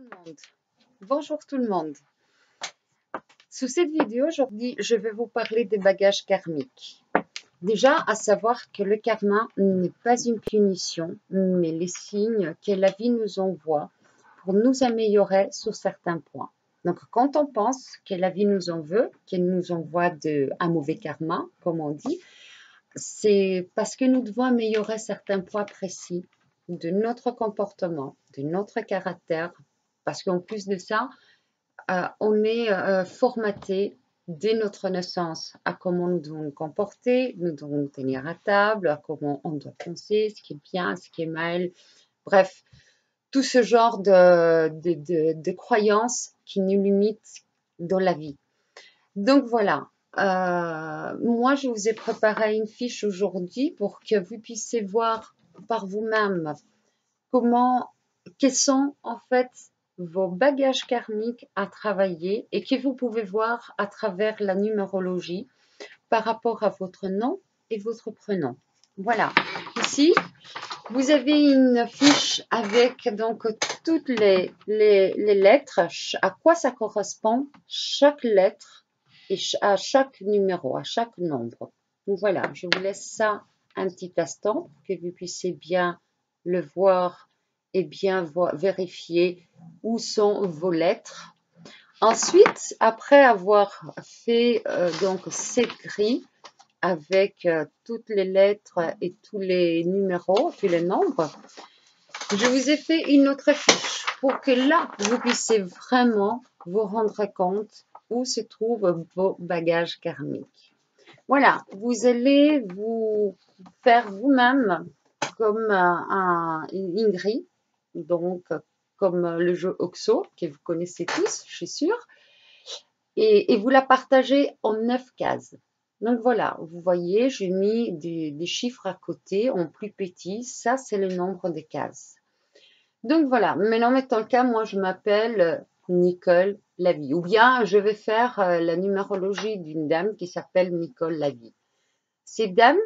le monde. Bonjour tout le monde. Sous cette vidéo, aujourd'hui, je vais vous parler des bagages karmiques. Déjà, à savoir que le karma n'est pas une punition, mais les signes que la vie nous envoie pour nous améliorer sur certains points. Donc, quand on pense que la vie nous en veut, qu'elle nous envoie un mauvais karma, comme on dit, c'est parce que nous devons améliorer certains points précis de notre comportement, de notre caractère, parce qu'en plus de ça, on est formaté dès notre naissance à comment nous devons nous comporter, nous devons nous tenir à table, à comment on doit penser, ce qui est bien, ce qui est mal. Bref, tout ce genre de croyances qui nous limitent dans la vie. Donc voilà, moi je vous ai préparé une fiche aujourd'hui pour que vous puissiez voir par vous-même quels sont en fait vos bagages karmiques à travailler et que vous pouvez voir à travers la numérologie par rapport à votre nom et votre prénom. Voilà, ici vous avez une fiche avec donc toutes les lettres, à quoi ça correspond chaque lettre et à chaque numéro, à chaque nombre. Donc voilà, je vous laisse ça un petit instant pour que vous puissiez bien le voir et bien vérifier où sont vos lettres. Ensuite, après avoir fait donc cette grille avec toutes les lettres et tous les numéros, tous les nombres, je vous ai fait une autre fiche pour que là, vous puissiez vraiment vous rendre compte où se trouvent vos bagages karmiques. Voilà, vous allez vous faire vous-même comme une grille, donc comme le jeu OXO, que vous connaissez tous, je suis sûre, et vous la partagez en 9 cases. Donc voilà, vous voyez, j'ai mis des chiffres à côté en plus petit, ça c'est le nombre de cases. Donc voilà, maintenant mettons le cas, moi je m'appelle Nicole Lavie, ou bien je vais faire la numérologie d'une dame qui s'appelle Nicole Lavie. Cette dame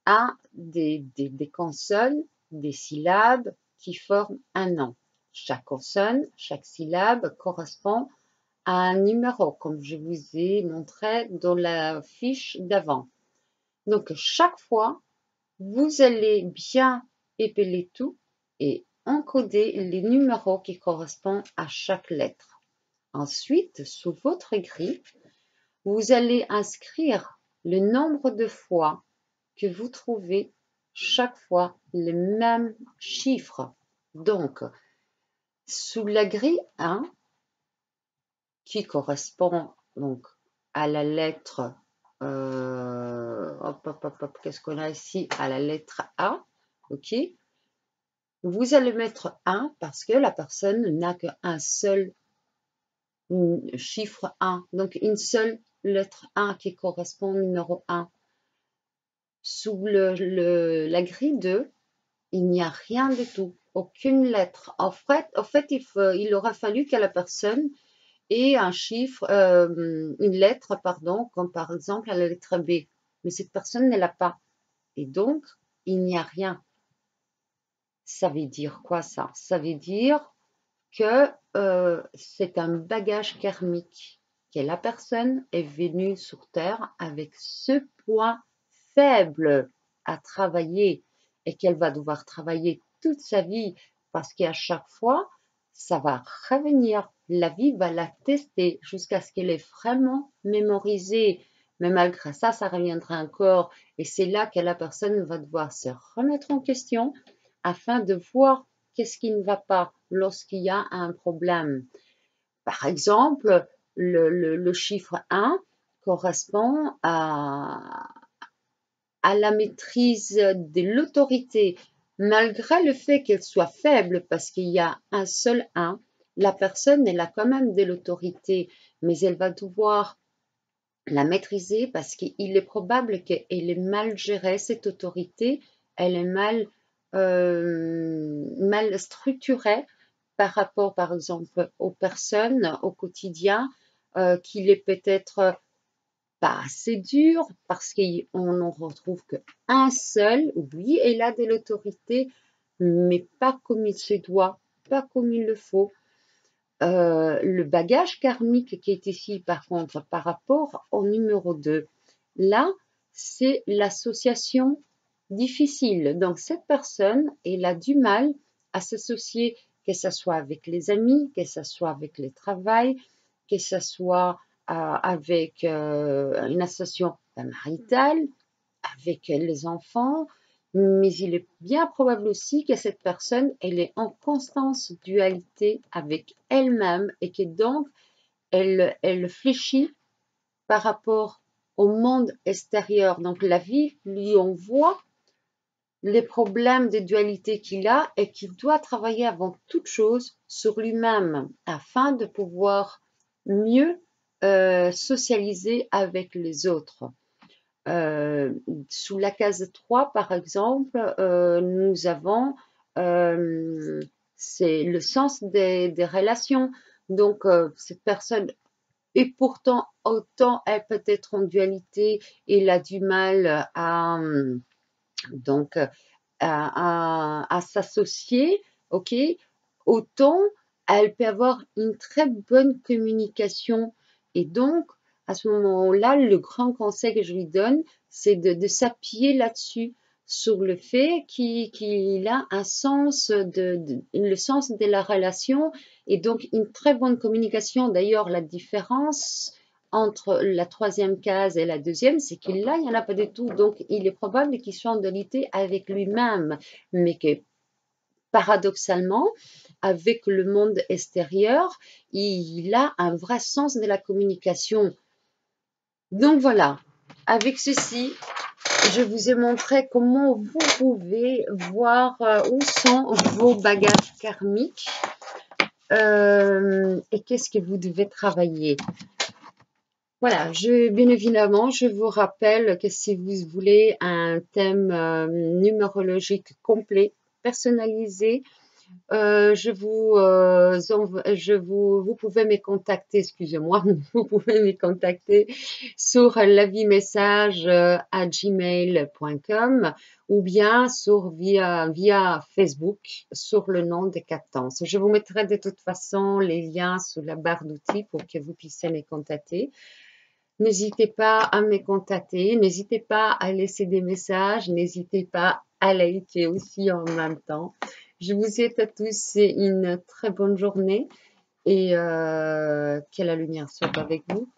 a des consonnes, des syllabes qui forment un nom. Chaque consonne, chaque syllabe correspond à un numéro, comme je vous ai montré dans la fiche d'avant. Donc chaque fois, vous allez bien épeler tout et encoder les numéros qui correspondent à chaque lettre. Ensuite, sous votre grille, vous allez inscrire le nombre de fois que vous trouvez chaque fois le même chiffre. Donc, sous la grille 1, qui correspond donc à la lettre, qu'est-ce qu'on a ici? À la lettre A, ok? Vous allez mettre 1 parce que la personne n'a qu'un seul chiffre 1, donc une seule lettre 1 qui correspond au numéro 1. Sous la grille 2, il n'y a rien du tout, aucune lettre. En fait, il aura fallu que la personne ait un chiffre, une lettre, pardon, comme par exemple la lettre B. Mais cette personne ne l'a pas. Et donc, il n'y a rien. Ça veut dire quoi ça? Ça veut dire que c'est un bagage karmique, que la personne est venue sur Terre avec ce point faible à travailler et qu'elle va devoir travailler toute sa vie parce qu'à chaque fois, ça va revenir. La vie va la tester jusqu'à ce qu'elle ait vraiment mémorisé. Mais malgré ça, ça reviendra encore. Et c'est là que la personne va devoir se remettre en question afin de voir qu'est-ce qui ne va pas lorsqu'il y a un problème. Par exemple, le chiffre 1 correspond à la maîtrise de l'autorité. Malgré le fait qu'elle soit faible, parce qu'il y a un seul 1, la personne, elle a quand même de l'autorité, mais elle va devoir la maîtriser parce qu'il est probable qu'elle ait mal géré cette autorité, elle est mal structurée par rapport, par exemple, aux personnes au quotidien, qu'il est peut-être pas assez dur parce qu'on n'en retrouve qu'un seul. Oui, elle a de l'autorité, mais pas comme il se doit pas comme il le faut. Le bagage karmique qui est ici, par contre, par rapport au numéro 2, là, c'est l'association difficile. Donc, cette personne, elle a du mal à s'associer, que ce soit avec les amis, que ce soit avec le travail, que ce soit avec une association maritale, avec les enfants, mais il est bien probable aussi que cette personne, elle est en constante dualité avec elle-même et que donc, elle fléchit par rapport au monde extérieur. Donc, la vie lui envoie les problèmes de dualité qu'il a et qu'il doit travailler avant toute chose sur lui-même afin de pouvoir mieux socialiser avec les autres. Sous la case 3, par exemple, nous avons c'est le sens des relations. Donc, cette personne, et pourtant, autant elle peut être en dualité, il a du mal donc, à s'associer, ok, autant elle peut avoir une très bonne communication. Et donc, à ce moment-là, le grand conseil que je lui donne, c'est de s'appuyer là-dessus, sur le fait qu'il a un sens le sens de la relation et donc une très bonne communication. D'ailleurs, la différence entre la troisième case et la deuxième, c'est qu'il là, il n'y en a pas du tout. Donc, il est probable qu'il soit en dualité avec lui-même, mais que paradoxalement, avec le monde extérieur, il a un vrai sens de la communication. Donc voilà, avec ceci, je vous ai montré comment vous pouvez voir où sont vos bagages karmiques et qu'est-ce que vous devez travailler. Voilà, bien évidemment, je vous rappelle que si vous voulez un thème numérologique complet, personnalisé, vous pouvez me contacter, excusez-moi, vous pouvez me contacter sur lavimessage@gmail.com ou bien via Facebook sur le nom de Captance. Je vous mettrai de toute façon les liens sous la barre d'outils pour que vous puissiez me contacter. N'hésitez pas à me contacter, n'hésitez pas à laisser des messages, n'hésitez pas à liker aussi en même temps. Je vous souhaite à tous une très bonne journée et que la lumière soit avec vous.